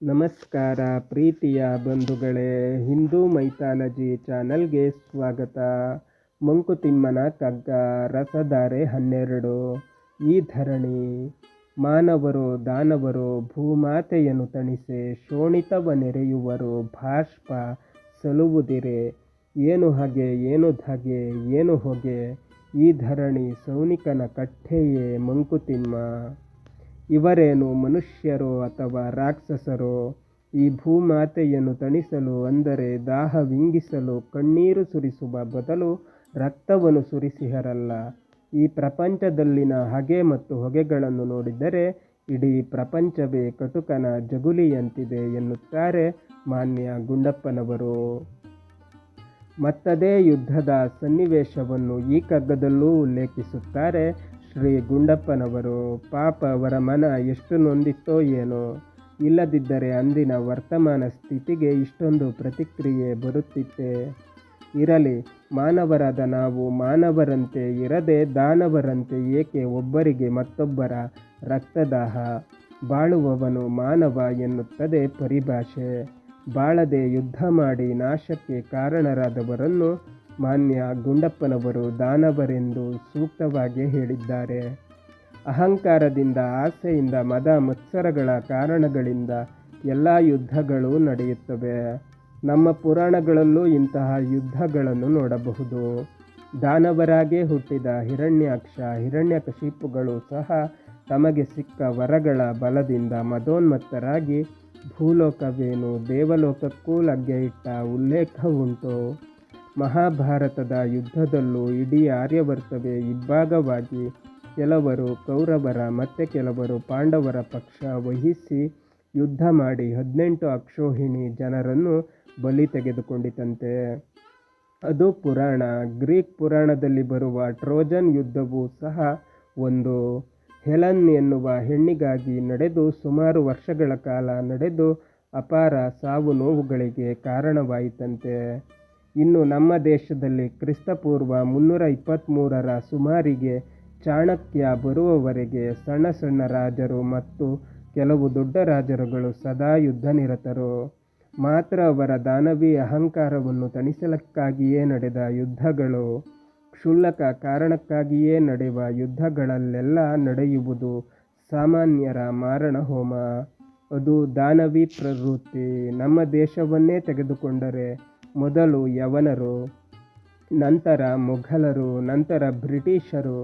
ನಮಸ್ಕಾರ ಪ್ರೀತಿಯ ಬಂಧುಗಳೇ, ಹಿಂದೂ ಮೈಥಾಲಜಿ ಚಾನಲ್ಗೆ ಸ್ವಾಗತ. ಮಂಕುತಿಮ್ಮನ ಕಗ್ಗ ರಸಧಾರೆ 12. ಈ ಧರಣಿ ಮಾನವರು ದಾನವರು ಭೂಮಾತೆಯನ್ನು ತಣಿಸೆ, ಶೋಣಿತವ ನೆರೆಯುವರು ಬಾಷ್ಪ ಸಲುವುದಿರೆ. ಏನು ಹಗೆ ಏನು ಧಗೆ ಏನು ಹೊಗೆ, ಈ ಧರಣಿ ಸೌನಿಕನ ಕಟ್ಟೆಯೇ ಮಂಕುತಿಮ್ಮ. ಇವರೇನು ಮನುಷ್ಯರೋ ಅಥವಾ ರಾಕ್ಷಸರೋ, ಈ ಭೂಮಾತೆಯನ್ನು ತಣಿಸಲು ಅಂದರೆ ದಾಹವಿಂಗಿಸಲು ಕಣ್ಣೀರು ಸುರಿಸುವ ಬದಲು ರಕ್ತವನ್ನು ಸುರಿಸಿಹರಲ್ಲ. ಈ ಪ್ರಪಂಚದಲ್ಲಿನ ಹಗೆ ಮತ್ತು ಹೊಗೆಗಳನ್ನು ನೋಡಿದರೆ ಇಡೀ ಪ್ರಪಂಚವೇ ಕಟುಕನ ಜಗುಲಿಯಂತಿದೆ ಎನ್ನುತ್ತಾರೆ ಮಾನ್ಯ ಗುಂಡಪ್ಪನವರು. ಮತ್ತದೇ ಯುದ್ಧದ ಸನ್ನಿವೇಶವನ್ನು ಈ ಕಗ್ಗದಲ್ಲೂ ಉಲ್ಲೇಖಿಸುತ್ತಾರೆ ಶ್ರೀ ಗುಂಡಪ್ಪನವರು. ಪಾಪ ಅವರ ಮನ ಎಷ್ಟು ನೊಂದಿತ್ತೋ ಏನೋ, ಇಲ್ಲದಿದ್ದರೆ ಅಂದಿನ ವರ್ತಮಾನ ಸ್ಥಿತಿಗೆ ಇಷ್ಟೊಂದು ಪ್ರತಿಕ್ರಿಯೆ ಬರುತ್ತಿತ್ತೇ? ಇರಲಿ, ಮಾನವರಾದ ನಾವು ಮಾನವರಂತೆ ಇರದೆ ದಾನವರಂತೆ ಏಕೆ ಒಬ್ಬರಿಗೆ ಮತ್ತೊಬ್ಬರ ರಕ್ತದಾಹ? ಬಾಳುವವನು ಮಾನವ ಎನ್ನುತ್ತದೆ ಪರಿಭಾಷೆ. ಬಾಳದೆ ಯುದ್ಧ ಮಾಡಿ ನಾಶಕ್ಕೆ ಕಾರಣರಾದವರನ್ನು ಮಾನ್ಯ ಗುಂಡಪ್ಪನವರು ದಾನವರೆಂದು ಸೂಕ್ತವಾಗಿ ಹೇಳಿದ್ದಾರೆ. ಅಹಂಕಾರದಿಂದ, ಆಸೆಯಿಂದ, ಮದ ಮತ್ಸರಗಳ ಕಾರಣಗಳಿಂದ ಎಲ್ಲ ಯುದ್ಧಗಳು ನಡೆಯುತ್ತವೆ. ನಮ್ಮ ಪುರಾಣಗಳಲ್ಲೂ ಇಂತಹ ಯುದ್ಧಗಳನ್ನು ನೋಡಬಹುದು. ದಾನವರಾಗೇ ಹುಟ್ಟಿದ ಹಿರಣ್ಯಾಕ್ಷ, ಹಿರಣ್ಯಕಶಿಪುಗಳು ಸಹ ತಮಗೆ ಸಿಕ್ಕ ವರಗಳ ಬಲದಿಂದ ಮದೋನ್ಮತ್ತರಾಗಿ ಭೂಲೋಕವೇನು ದೇವಲೋಕಕ್ಕೂ ಲಗ್ಗೆ ಇಟ್ಟ ಉಲ್ಲೇಖವುಂಟು. ಮಹಾಭಾರತದ ಯುದ್ಧದಲ್ಲೂ ಇಡೀ ಆರ್ಯವರ್ತವೇ ಇಬ್ಬಾಗವಾಗಿ ಕೆಲವರು ಕೌರವರ ಮತ್ತೆ ಕೆಲವರು ಪಾಂಡವರ ಪಕ್ಷ ವಹಿಸಿ ಯುದ್ಧ ಮಾಡಿ 18 ಅಕ್ಷೋಹಿಣಿ ಜನರನ್ನು ಬಲಿ ತೆಗೆದುಕೊಂಡಿತಂತೆ. ಅದು ಪುರಾಣ. ಗ್ರೀಕ್ ಪುರಾಣದಲ್ಲಿ ಬರುವ ಟ್ರೋಜನ್ ಯುದ್ಧವೂ ಸಹ ಒಂದು. ಹೆಲನ್ ಎನ್ನುವ ಹೆಣ್ಣಿಗಾಗಿ ನಡೆದು ಸುಮಾರು ವರ್ಷಗಳ ಕಾಲ ನಡೆದು ಅಪಾರ ಸಾವು ನೋವುಗಳಿಗೆ ಕಾರಣವಾಯಿತಂತೆ. ಇನ್ನು ನಮ್ಮ ದೇಶದಲ್ಲಿ ಕ್ರಿಸ್ತಪೂರ್ವ 323ರ ಸುಮಾರಿಗೆ ಚಾಣಕ್ಯ ಬರುವವರೆಗೆ ಸಣ್ಣ ಸಣ್ಣ ರಾಜರು ಮತ್ತು ಕೆಲವು ದೊಡ್ಡ ರಾಜರುಗಳು ಸದಾ ಯುದ್ಧನಿರತರು. ಮಾತ್ರ ಅವರ ದಾನವಿ ಅಹಂಕಾರವನ್ನು ತಣಿಸಲಿಕ್ಕಾಗಿಯೇ ನಡೆದ ಯುದ್ಧಗಳು. ಕ್ಷುಲ್ಲಕ ಕಾರಣಕ್ಕಾಗಿಯೇ ನಡೆಯುವ ಯುದ್ಧಗಳಲ್ಲೆಲ್ಲ ನಡೆಯುವುದು ಸಾಮಾನ್ಯರ ಮಾರಣ ಹೋಮ. ಅದು ದಾನವಿ ಪ್ರವೃತ್ತಿ. ನಮ್ಮ ದೇಶವನ್ನೇ ತೆಗೆದುಕೊಂಡರೆ ಮೊದಲು ಯವನರು, ನಂತರ ಮೊಘಲರು, ನಂತರ ಬ್ರಿಟಿಷರು,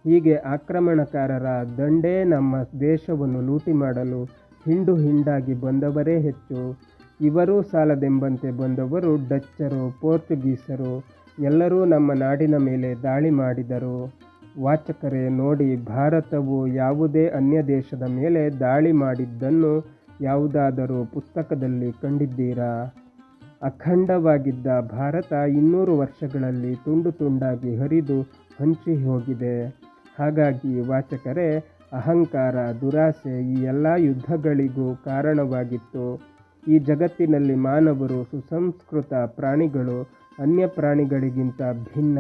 ಹೀಗೆ ಆಕ್ರಮಣಕಾರರ ದಂಡೇ ನಮ್ಮ ದೇಶವನ್ನು ಲೂಟಿ ಮಾಡಲು ಹಿಂಡು ಹಿಂಡಾಗಿ ಬಂದವರೇ ಹೆಚ್ಚು. ಇವರೂ ಸಾಲದೆಂಬಂತೆ ಬಂದವರು ಡಚ್ಚರು, ಪೋರ್ಚುಗೀಸರು ಎಲ್ಲರೂ ನಮ್ಮ ನಾಡಿನ ಮೇಲೆ ದಾಳಿ ಮಾಡಿದರು. ವಾಚಕರೇ ನೋಡಿ, ಭಾರತವು ಯಾವುದೇ ಅನ್ಯ ದೇಶದ ಮೇಲೆ ದಾಳಿ ಮಾಡಿದ್ದನ್ನು ಯಾವುದಾದರೂ ಪುಸ್ತಕದಲ್ಲಿ ಕಂಡಿದ್ದೀರಾ? ಅಖಂಡವಾಗಿದ್ದ ಭಾರತ 200 ವರ್ಷಗಳಲ್ಲಿ ತುಂಡು ತುಂಡಾಗಿ ಹರಿದು ಹಂಚಿ ಹೋಗಿದೆ. ಹಾಗಾಗಿ ವಾಚಕರೇ, ಅಹಂಕಾರ, ದುರಾಸೆ ಈ ಎಲ್ಲ ಯುದ್ಧಗಳಿಗೂ ಕಾರಣವಾಗಿತ್ತು. ಈ ಜಗತ್ತಿನಲ್ಲಿ ಮಾನವರು ಸುಸಂಸ್ಕೃತ ಪ್ರಾಣಿಗಳು, ಅನ್ಯ ಪ್ರಾಣಿಗಳಿಗಿಂತ ಭಿನ್ನ.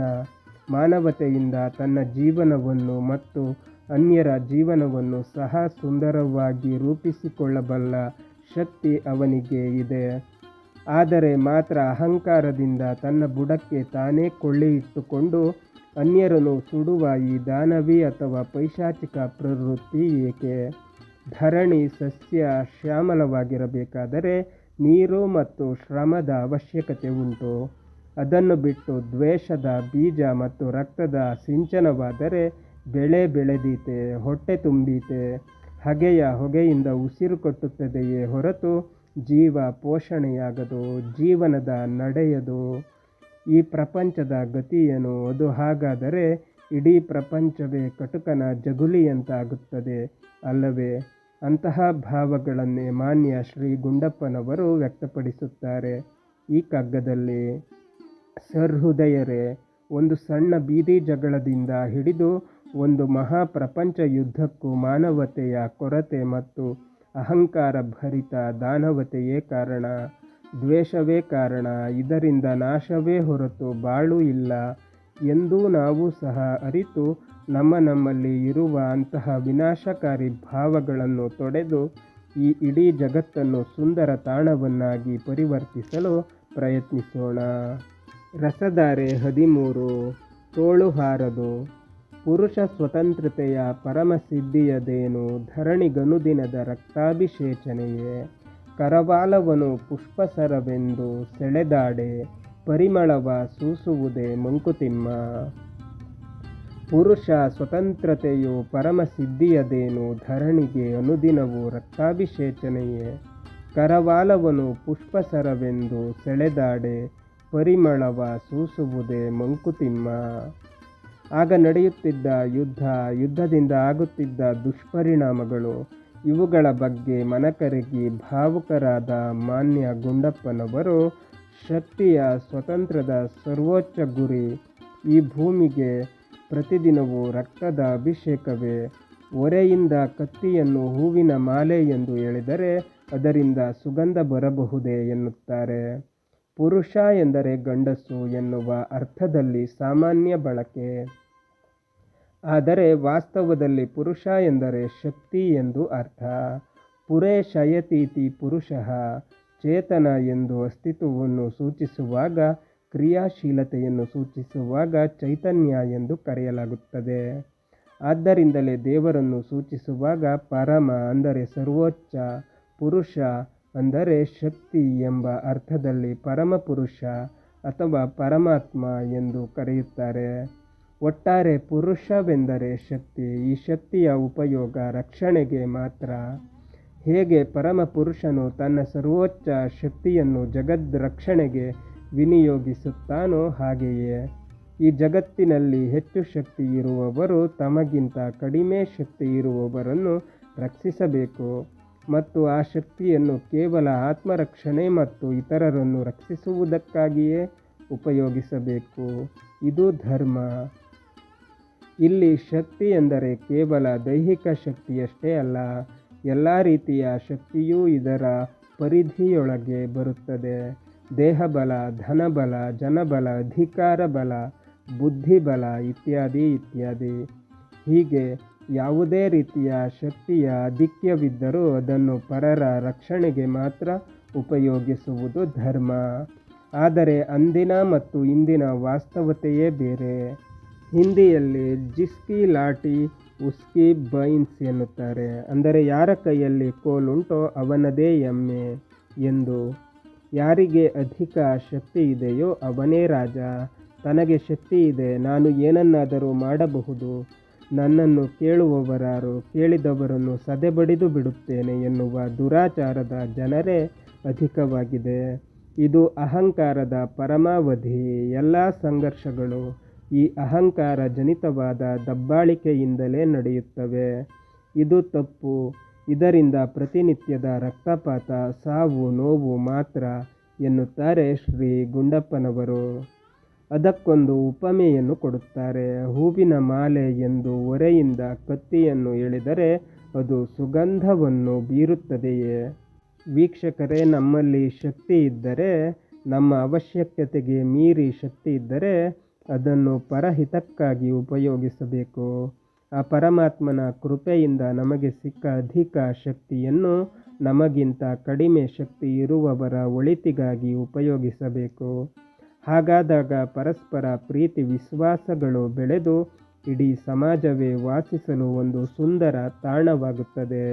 ಮಾನವತೆಯಿಂದ ತನ್ನ ಜೀವನವನ್ನು ಮತ್ತು ಅನ್ಯರ ಜೀವನವನ್ನು ಸಹ ಸುಂದರವಾಗಿ ರೂಪಿಸಿಕೊಳ್ಳಬಲ್ಲ ಶಕ್ತಿ ಅವನಿಗೆ ಇದೆ. ಆದರೆ ಮಾತ್ರ ಅಹಂಕಾರದಿಂದ ತನ್ನ ಬುಡಕ್ಕೆ ತಾನೇ ಕೊಳ್ಳಿ ಇಟ್ಟುಕೊಂಡು ಅನ್ಯರನ್ನು ಸುಡುವ ಈ ದಾನವಿ ಅಥವಾ ಪೈಶಾಚಿಕ ಪ್ರವೃತ್ತಿ ಏಕೆ? ಧರಣಿ ಸಸ್ಯ ಶ್ಯಾಮಲವಾಗಿರಬೇಕಾದರೆ ನೀರು ಮತ್ತು ಶ್ರಮದ ಅವಶ್ಯಕತೆ ಉಂಟು. ಅದನ್ನು ಬಿಟ್ಟು ದ್ವೇಷದ ಬೀಜ ಮತ್ತು ರಕ್ತದ ಸಿಂಚನವಾದರೆ ಬೆಳೆ ಬೆಳೆದೀತೆ, ಹೊಟ್ಟೆ ತುಂಬೀತೆ. ಹಗೆಯ ಹೊಗೆಯಿಂದ ಉಸಿರು ಕಟ್ಟುತ್ತದೆಯೇ ಹೊರತು ಜೀವ ಪೋಷಣೆಯಾಗದು, ಜೀವನದ ನಡೆಯದು. ಈ ಪ್ರಪಂಚದ ಗತಿಯೇನು? ಅದು ಹಾಗಾದರೆ ಇಡೀ ಪ್ರಪಂಚವೇ ಕಟುಕನ ಜಗುಲಿಯಂತಾಗುತ್ತದೆ ಅಲ್ಲವೇ? ಅಂತಹ ಭಾವಗಳನ್ನೇ ಮಾನ್ಯ ಶ್ರೀ ಗುಂಡಪ್ಪನವರು ವ್ಯಕ್ತಪಡಿಸುತ್ತಾರೆ ಈ ಕಗ್ಗದಲ್ಲಿ. ಸಹೃದಯರೇ, ಒಂದು ಸಣ್ಣ ಬೀದಿ ಜಗಳದಿಂದ ಹಿಡಿದು ಒಂದು ಮಹಾಪ್ರಪಂಚ ಯುದ್ಧಕ್ಕೂ ಮಾನವತೆಯ ಕೊರತೆ ಮತ್ತು ಅಹಂಕಾರ ಭರಿತ ದಾನವತೆಯೇ ಕಾರಣ, ದ್ವೇಷವೇ ಕಾರಣ. ಇದರಿಂದ ನಾಶವೇ ಹೊರತು ಬಾಳು ಇಲ್ಲ ಎಂದೂ ನಾವು ಸಹ ಅರಿತು ನಮ್ಮಲ್ಲಿ ಇರುವ ಅಂತಹ ವಿನಾಶಕಾರಿ ಭಾವಗಳನ್ನು ತೊಡೆದು ಈ ಇಡೀ ಜಗತ್ತನ್ನು ಸುಂದರ ತಾಣವನ್ನಾಗಿ ಪರಿವರ್ತಿಸಲು ಪ್ರಯತ್ನಿಸೋಣ. ರಸಧಾರೆ 13 ತೋಳು ಹಾರದು. ಪುರುಷ ಸ್ವತಂತ್ರತೆಯ ಪರಮಸಿದ್ಧಿಯದೇನು ಧರಣಿಗನುದಿನದ ರಕ್ತಾಭಿಷೇಚನೆಯೇ. ಕರವಾಲವನು ಪುಷ್ಪಸರವೆಂದು ಸೆಳೆದಾಡೆ ಪರಿಮಳವ ಸೂಸುವುದೇ ಮಂಕುತಿಮ್ಮ. ಪುರುಷ ಸ್ವತಂತ್ರತೆಯು ಪರಮಸಿದ್ಧಿಯದೇನು ಧರಣಿಗೆ ಅನುದಿನವೂ ರಕ್ತಾಭಿಷೇಚನೆಯೇ. ಕರವಾಲವನು ಪುಷ್ಪಸರವೆಂದು ಸೆಳೆದಾಡೆ ಪರಿಮಳವ ಸೂಸುವುದೇ ಮಂಕುತಿಮ್ಮ. ಆಗ ನಡೆಯುತ್ತಿದ್ದ ಯುದ್ಧದಿಂದ ಆಗುತ್ತಿದ್ದ ದುಷ್ಪರಿಣಾಮಗಳು ಇವುಗಳ ಬಗ್ಗೆ ಮನಕರಗಿ ಭಾವುಕರಾದ ಮಾನ್ಯ ಗುಂಡಪ್ಪನವರು ಶಕ್ತಿಯ ಸ್ವತಂತ್ರದ ಸರ್ವೋಚ್ಚ ಗುರಿ ಈ ಭೂಮಿಗೆ ಪ್ರತಿದಿನವೂ ರಕ್ತದ ಅಭಿಷೇಕವೇ. ಒರೆಯಿಂದ ಕತ್ತಿಯನ್ನು ಹೂವಿನ ಮಾಲೆ ಎಂದು ಎಳೆದರೆ ಅದರಿಂದ ಸುಗಂಧ ಬರಬಹುದೇ ಎನ್ನುತ್ತಾರೆ. ಪುರುಷ ಎಂದರೆ ಗಂಡಸು ಎನ್ನುವ ಅರ್ಥದಲ್ಲಿ ಸಾಮಾನ್ಯ ಬಳಕೆ. ಆದರೆ ವಾಸ್ತವದಲ್ಲಿ ಪುರುಷ ಎಂದರೆ ಶಕ್ತಿ ಎಂದು ಅರ್ಥ. ಪುರೇ ಶಯತೀತಿ ಪುರುಷಃ. ಚೇತನ ಎಂದು ಅಸ್ತಿತ್ವವನ್ನು ಸೂಚಿಸುವಾಗ, ಕ್ರಿಯಾಶೀಲತೆಯನ್ನು ಸೂಚಿಸುವಾಗ ಚೈತನ್ಯ ಎಂದು ಕರೆಯಲಾಗುತ್ತದೆ. ಆದ್ದರಿಂದಲೇ ದೇವರನ್ನು ಸೂಚಿಸುವಾಗ ಪರಮ ಅಂದರೆ ಸರ್ವೋಚ್ಚ, ಪುರುಷ ಅಂದರೆ ಶಕ್ತಿ ಎಂಬ ಅರ್ಥದಲ್ಲಿ ಪರಮಪುರುಷ ಅಥವಾ ಪರಮಾತ್ಮ ಎಂದು ಕರೆಯುತ್ತಾರೆ. ಒಟ್ಟಾರೆ ಪುರುಷವೆಂದರೆ ಶಕ್ತಿ. ಈ ಶಕ್ತಿಯ ಉಪಯೋಗ ರಕ್ಷಣೆಗೆ ಮಾತ್ರ. ಹೇಗೆ ಪರಮಪುರುಷನು ತನ್ನ ಸರ್ವೋಚ್ಚ ಶಕ್ತಿಯನ್ನು ಜಗದ್ ರಕ್ಷಣೆಗೆ ವಿನಿಯೋಗಿಸುತ್ತಾನೋ ಹಾಗೆಯೇ ಈ ಜಗತ್ತಿನಲ್ಲಿ ಹೆಚ್ಚು ಶಕ್ತಿ ಇರುವವರು ತಮಗಿಂತ ಕಡಿಮೆ ಶಕ್ತಿ ಇರುವವರನ್ನು ರಕ್ಷಿಸಬೇಕು ಮತ್ತು ಆ ಶಕ್ತಿಯನ್ನು ಕೇವಲ ಆತ್ಮರಕ್ಷಣೆ ಮತ್ತು ಇತರರನ್ನು ರಕ್ಷಿಸುವುದಕ್ಕಾಗಿಯೇ ಉಪಯೋಗಿಸಬೇಕು. ಇದು ಧರ್ಮ. ಇಲ್ಲಿ ಶಕ್ತಿ ಎಂದರೆ ಕೇವಲ ದೈಹಿಕ ಶಕ್ತಿಯಷ್ಟೇ ಅಲ್ಲ, ಎಲ್ಲ ರೀತಿಯ ಶಕ್ತಿಯೂ ಇದರ ಪರಿಧಿಯೊಳಗೆ ಬರುತ್ತದೆ. ದೇಹಬಲ, ಧನಬಲ, ಜನಬಲ, ಅಧಿಕಾರ ಬಲ, ಬುದ್ಧಿಬಲ ಇತ್ಯಾದಿ ಇತ್ಯಾದಿ. ಹೀಗೆ ಯಾವುದೇ ರೀತಿಯ ಶಕ್ತಿಯ ಆಧಿಕ್ಯವಿದ್ದರೂ ಅದನ್ನು ಪರರ ರಕ್ಷಣೆಗೆ ಮಾತ್ರ ಉಪಯೋಗಿಸುವುದು ಧರ್ಮ. ಆದರೆ ಅಂದಿನ ಮತ್ತು ಇಂದಿನ ವಾಸ್ತವತೆಯೇ ಬೇರೆ. ಹಿಂದಿಯಲ್ಲಿ ಜಿಸ್ಕಿ ಲಾಠಿ ಉಸ್ಕಿ ಬೈನ್ಸ್ ಎನ್ನುತ್ತಾರೆ. ಅಂದರೆ ಯಾರ ಕೈಯಲ್ಲಿ ಕೋಲುಂಟೋ ಅವನದೇ ಎಮ್ಮೆ ಎಂದು. ಯಾರಿಗೆ ಅಧಿಕ ಶಕ್ತಿ ಇದೆಯೋ ಅವನೇ ರಾಜ. ತನಗೆ ಶಕ್ತಿ ಇದೆ, ನಾನು ಏನನ್ನಾದರೂ ಮಾಡಬಹುದು, ನನ್ನನ್ನು ಕೇಳುವವರಾರು, ಕೇಳಿದವರನ್ನು ಸದೆಬಡಿದು ಬಿಡುತ್ತೇನೆ ಎನ್ನುವ ದುರಾಚಾರದ ಜನರೇ ಅಧಿಕವಾಗಿದೆ. ಇದು ಅಹಂಕಾರದ ಪರಮಾವಧಿ. ಎಲ್ಲ ಸಂಘರ್ಷಗಳು ಈ ಅಹಂಕಾರ ಜನಿತವಾದ ದಬ್ಬಾಳಿಕೆಯಿಂದಲೇ ನಡೆಯುತ್ತವೆ. ಇದು ತಪ್ಪು. ಇದರಿಂದ ಪ್ರತಿನಿತ್ಯದ ರಕ್ತಪಾತ, ಸಾವು, ನೋವು ಮಾತ್ರ ಎನ್ನುತ್ತಾರೆ ಶ್ರೀ ಗುಂಡಪ್ಪನವರು. ಅದಕ್ಕೊಂದು ಉಪಮೆಯನ್ನು ಕೊಡುತ್ತಾರೆ. ಹೂವಿನ ಮಾಲೆ ಎಂದು ಒರೆಯಿಂದ ಕತ್ತಿಯನ್ನು ಎಳೆದರೆ ಅದು ಸುಗಂಧವನ್ನು ಬೀರುತ್ತದೆಯೇ? ವೀಕ್ಷಕರೇ, ನಮ್ಮಲ್ಲಿ ಶಕ್ತಿ ಇದ್ದರೆ, ನಮ್ಮ ಅವಶ್ಯಕತೆಗೆ ಮೀರಿ ಶಕ್ತಿ ಇದ್ದರೆ ಅದನ್ನು ಪರಹಿತಕ್ಕಾಗಿ ಉಪಯೋಗಿಸಬೇಕು. ಆ ಪರಮಾತ್ಮನ ಕೃಪೆಯಿಂದ ನಮಗೆ ಸಿಕ್ಕ ಅಧಿಕ ಶಕ್ತಿಯನ್ನು ನಮಗಿಂತ ಕಡಿಮೆ ಶಕ್ತಿ ಇರುವವರ ಒಳಿತಿಗಾಗಿ ಉಪಯೋಗಿಸಬೇಕು. ಹಾಗಾದಾಗ ಪರಸ್ಪರ ಪ್ರೀತಿ ವಿಶ್ವಾಸಗಳು ಬೆಳೆದು ಇಡೀ ಸಮಾಜವೇ ವಾಸಿಸಲು ಒಂದು ಸುಂದರ ತಾಣವಾಗುತ್ತದೆ.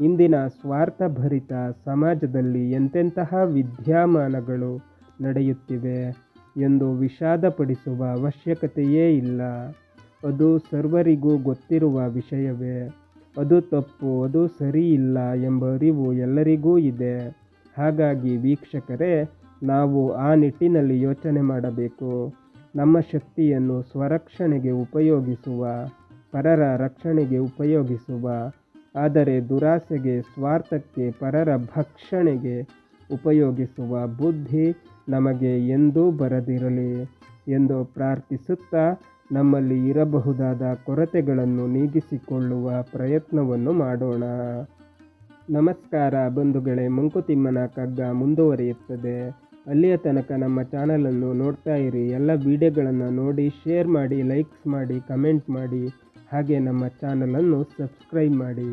ಇಂದಿನ ಸ್ವಾರ್ಥಭರಿತ ಸಮಾಜದಲ್ಲಿ ಎಂತೆಂತಹ ವಿದ್ಯಮಾನಗಳು ನಡೆಯುತ್ತಿವೆ ಎಂದು ವಿಷಾದಪಡಿಸುವ ಅವಶ್ಯಕತೆಯೇ ಇಲ್ಲ. ಅದು ಸರ್ವರಿಗೂ ಗೊತ್ತಿರುವ ವಿಷಯವೇ. ಅದು ತಪ್ಪು, ಅದು ಸರಿ ಇಲ್ಲ ಎಂಬ ಅರಿವು ಎಲ್ಲರಿಗೂ ಇದೆ. ಹಾಗಾಗಿ ವೀಕ್ಷಕರೇ, ನಾವು ಆ ನಿಟ್ಟಿನಲ್ಲಿ ಯೋಚನೆ ಮಾಡಬೇಕು. ನಮ್ಮ ಶಕ್ತಿಯನ್ನು ಸ್ವರಕ್ಷಣೆಗೆ ಉಪಯೋಗಿಸುವ, ಪರರ ರಕ್ಷಣೆಗೆ ಉಪಯೋಗಿಸುವ, ಆದರೆ ದುರಾಸೆಗೆ, ಸ್ವಾರ್ಥಕ್ಕೆ, ಪರರ ಭಕ್ಷಣೆಗೆ ಉಪಯೋಗಿಸುವ ಬುದ್ಧಿ ನಮಗೆ ಎಂದೂ ಬರದಿರಲಿ ಎಂದು ಪ್ರಾರ್ಥಿಸುತ್ತಾ ನಮ್ಮಲ್ಲಿ ಇರಬಹುದಾದ ಕೊರತೆಗಳನ್ನು ನೀಗಿಸಿಕೊಳ್ಳುವ ಪ್ರಯತ್ನವನ್ನು ಮಾಡೋಣ. ನಮಸ್ಕಾರ ಬಂಧುಗಳೇ. ಮಂಕುತಿಮ್ಮನ ಕಗ್ಗ ಮುಂದುವರಿಯುತ್ತದೆ. ಅಲ್ಲಿಯ ತನಕ ನಮ್ಮ ಚಾನಲನ್ನು ನೋಡ್ತಾ ಇರಿ. ಎಲ್ಲ ವಿಡಿಯೋಗಳನ್ನು ನೋಡಿ, ಶೇರ್ ಮಾಡಿ, ಲೈಕ್ಸ್ ಮಾಡಿ, ಕಮೆಂಟ್ ಮಾಡಿ, ಹಾಗೆ ನಮ್ಮ ಚಾನಲನ್ನು ಸಬ್ಸ್ಕ್ರೈಬ್ ಮಾಡಿ.